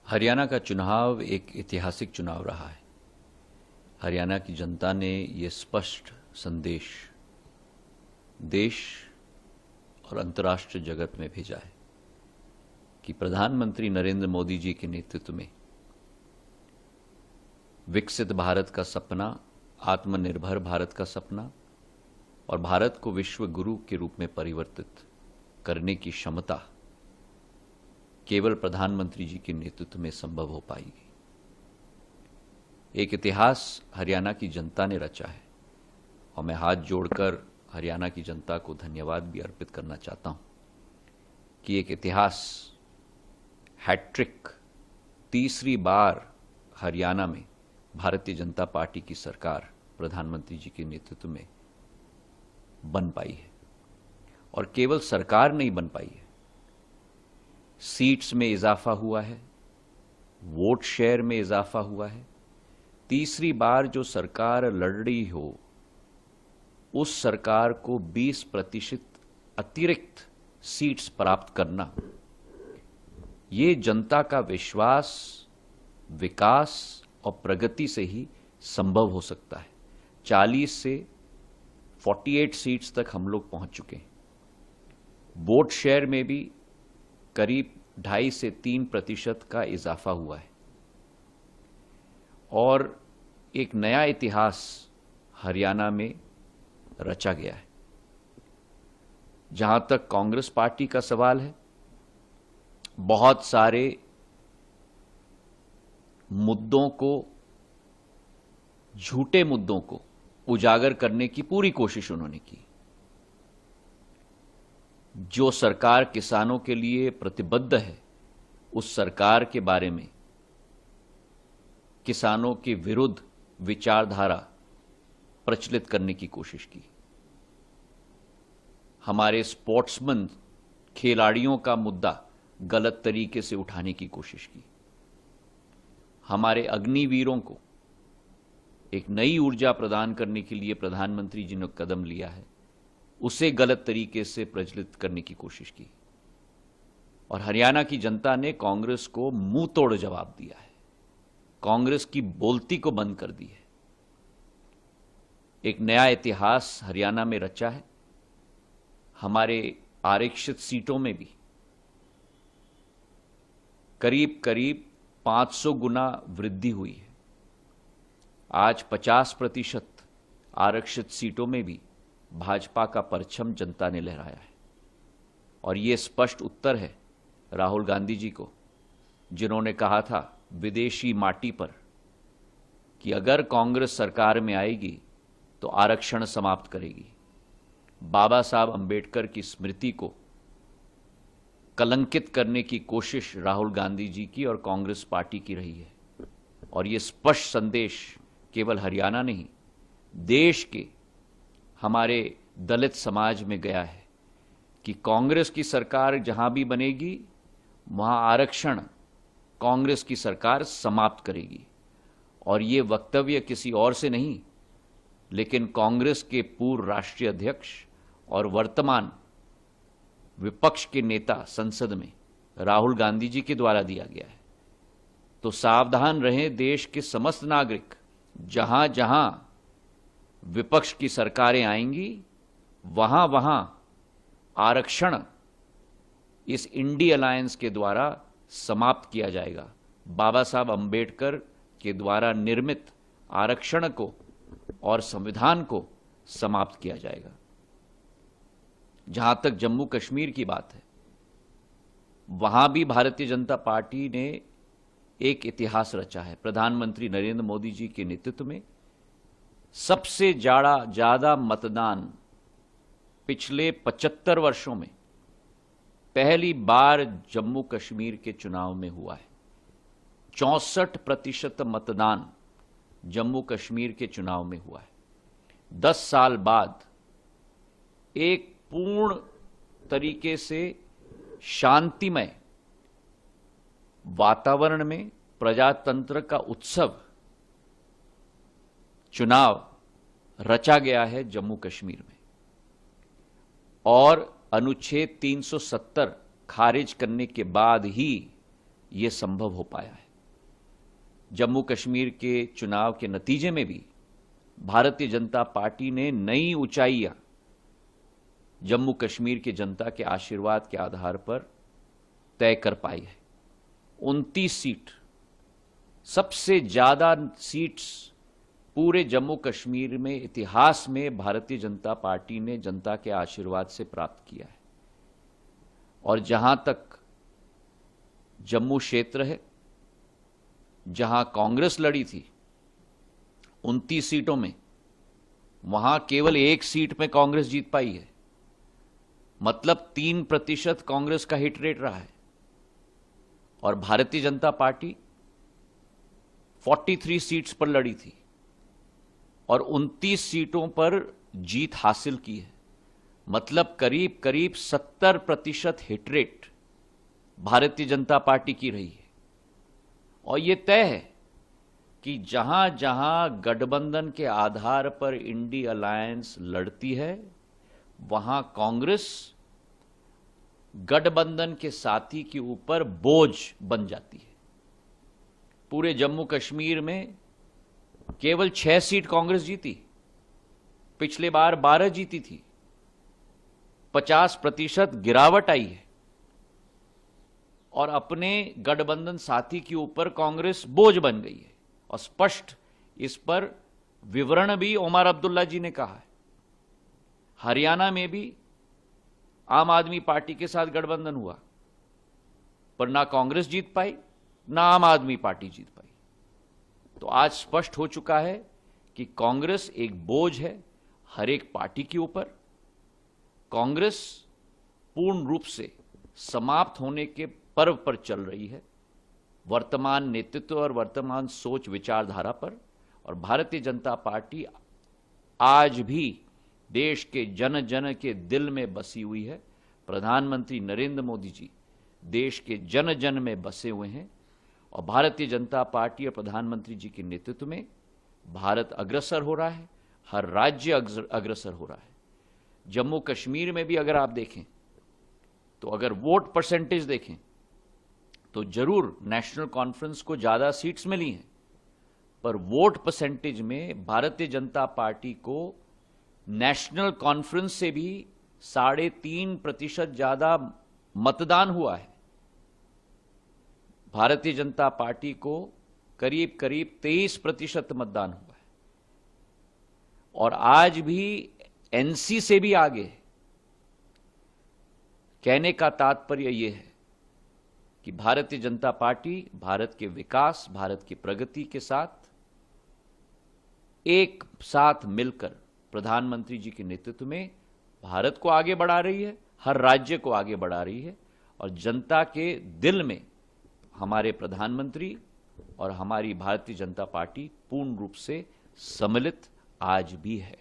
हरियाणा का चुनाव एक ऐतिहासिक चुनाव रहा है। हरियाणा की जनता ने ये स्पष्ट संदेश देश और अंतर्राष्ट्रीय जगत में भेजा है कि प्रधानमंत्री नरेंद्र मोदी जी के नेतृत्व में विकसित भारत का सपना, आत्मनिर्भर भारत का सपना और भारत को विश्व गुरु के रूप में परिवर्तित करने की क्षमता केवल प्रधानमंत्री जी के नेतृत्व में संभव हो पाएगी। एक इतिहास हरियाणा की जनता ने रचा है और मैं हाथ जोड़कर हरियाणा की जनता को धन्यवाद भी अर्पित करना चाहता हूं कि एक इतिहास हैट्रिक, तीसरी बार हरियाणा में भारतीय जनता पार्टी की सरकार प्रधानमंत्री जी के नेतृत्व में बन पाई है। और केवल सरकार नहीं बन पाई है, सीट्स में इजाफा हुआ है, वोट शेयर में इजाफा हुआ है। तीसरी बार जो सरकार लड़ रही हो उस सरकार को 20% अतिरिक्त सीट्स प्राप्त करना, ये जनता का विश्वास, विकास और प्रगति से ही संभव हो सकता है। 40 से 48 सीट्स तक हम लोग पहुंच चुके हैं। वोट शेयर में भी करीब 2.5 से 3% का इजाफा हुआ है और एक नया इतिहास हरियाणा में रचा गया है। जहां तक कांग्रेस पार्टी का सवाल है, बहुत सारे मुद्दों को, झूठे मुद्दों को उजागर करने की पूरी कोशिश उन्होंने की। जो सरकार किसानों के लिए प्रतिबद्ध है, उस सरकार के बारे में किसानों के विरुद्ध विचारधारा प्रचलित करने की कोशिश की। हमारे स्पोर्ट्समैन, खिलाड़ियों का मुद्दा गलत तरीके से उठाने की कोशिश की। हमारे अग्निवीरों को एक नई ऊर्जा प्रदान करने के लिए प्रधानमंत्री जी ने कदम लिया है, उसे गलत तरीके से प्रचलित करने की कोशिश की। और हरियाणा की जनता ने कांग्रेस को मुंह तोड़ जवाब दिया है, कांग्रेस की बोलती को बंद कर दी है। एक नया इतिहास हरियाणा में रचा है। हमारे आरक्षित सीटों में भी करीब करीब 500 गुना वृद्धि हुई है। आज 50% आरक्षित सीटों में भी भाजपा का परचम जनता ने लहराया है। और यह स्पष्ट उत्तर है राहुल गांधी जी को, जिन्होंने कहा था विदेशी माटी पर कि अगर कांग्रेस सरकार में आएगी तो आरक्षण समाप्त करेगी। बाबा साहब अंबेडकर की स्मृति को कलंकित करने की कोशिश राहुल गांधी जी की और कांग्रेस पार्टी की रही है। और यह स्पष्ट संदेश केवल हरियाणा नहीं, देश के हमारे दलित समाज में गया है कि कांग्रेस की सरकार जहां भी बनेगी वहां आरक्षण कांग्रेस की सरकार समाप्त करेगी। और ये वक्तव्य किसी और से नहीं, लेकिन कांग्रेस के पूर्व राष्ट्रीय अध्यक्ष और वर्तमान विपक्ष के नेता संसद में राहुल गांधी जी के द्वारा दिया गया है। तो सावधान रहें देश के समस्त नागरिक, जहां जहां विपक्ष की सरकारें आएंगी वहां वहां आरक्षण इस इंडी अलायंस के द्वारा समाप्त किया जाएगा। बाबा साहब अंबेडकर के द्वारा निर्मित आरक्षण को और संविधान को समाप्त किया जाएगा। जहां तक जम्मू कश्मीर की बात है, वहां भी भारतीय जनता पार्टी ने एक इतिहास रचा है। प्रधानमंत्री नरेंद्र मोदी जी के नेतृत्व में सबसे ज्यादा मतदान पिछले 75 वर्षों में पहली बार जम्मू कश्मीर के चुनाव में हुआ है। 64% मतदान जम्मू कश्मीर के चुनाव में हुआ है। 10 साल बाद एक पूर्ण तरीके से शांतिमय वातावरण में प्रजातंत्र का उत्सव चुनाव रचा गया है जम्मू कश्मीर में। और अनुच्छेद 370 खारिज करने के बाद ही ये संभव हो पाया है। जम्मू कश्मीर के चुनाव के नतीजे में भी भारतीय जनता पार्टी ने नई ऊंचाइयां जम्मू कश्मीर की जनता के आशीर्वाद के आधार पर तय कर पाई है। 29 सीट, सबसे ज्यादा सीट्स पूरे जम्मू कश्मीर में इतिहास में भारतीय जनता पार्टी ने जनता के आशीर्वाद से प्राप्त किया है। और जहां तक जम्मू क्षेत्र है, जहां कांग्रेस लड़ी थी 29 सीटों में, वहां केवल 1 सीट में कांग्रेस जीत पाई है। मतलब 3% कांग्रेस का हिट रेट रहा है। और भारतीय जनता पार्टी 43 सीट्स पर लड़ी थी और 29 सीटों पर जीत हासिल की है। मतलब करीब करीब 70% hit rate Bharatiya Janata party की रही है। और यह तय है कि जहां जहां गठबंधन के आधार पर इंडी अलायंस लड़ती है, वहां कांग्रेस गठबंधन के साथी के ऊपर बोझ बन जाती है। पूरे जम्मू कश्मीर में केवल 6 सीट कांग्रेस जीती, पिछले बार 12 जीती थी। 50% गिरावट आई है और अपने गठबंधन साथी के ऊपर कांग्रेस बोझ बन गई है। और स्पष्ट इस पर विवरण भी ओमर अब्दुल्ला जी ने कहा है। हरियाणा में भी आम आदमी पार्टी के साथ गठबंधन हुआ, पर ना कांग्रेस जीत पाई, ना आम आदमी पार्टी जीत पाई। तो आज स्पष्ट हो चुका है कि कांग्रेस एक बोझ है हर एक पार्टी के ऊपर। कांग्रेस पूर्ण रूप से समाप्त होने के पर्व पर चल रही है, वर्तमान नेतृत्व और वर्तमान सोच विचारधारा पर। और भारतीय जनता पार्टी आज भी देश के जन जन के दिल में बसी हुई है। प्रधानमंत्री नरेंद्र मोदी जी देश के जन जन में बसे हुए हैं और भारतीय जनता पार्टी और प्रधानमंत्री जी के नेतृत्व में भारत अग्रसर हो रहा है, हर राज्य अग्रसर हो रहा है। जम्मू कश्मीर में भी अगर आप देखें तो अगर वोट परसेंटेज देखें तो जरूर नेशनल कॉन्फ्रेंस को ज्यादा सीट्स मिली हैं, पर वोट परसेंटेज में भारतीय जनता पार्टी को नेशनल कॉन्फ्रेंस से भी 3.5% ज्यादा मतदान हुआ है। भारतीय जनता पार्टी को करीब करीब 23% मतदान हुआ है और आज भी एनसी से भी आगे है। कहने का तात्पर्य यह है कि भारतीय जनता पार्टी भारत के विकास, भारत की प्रगति के साथ एक साथ मिलकर प्रधानमंत्री जी के नेतृत्व में भारत को आगे बढ़ा रही है, हर राज्य को आगे बढ़ा रही है। और जनता के दिल में हमारे प्रधानमंत्री और हमारी भारतीय जनता पार्टी पूर्ण रूप से सम्मिलित आज भी है।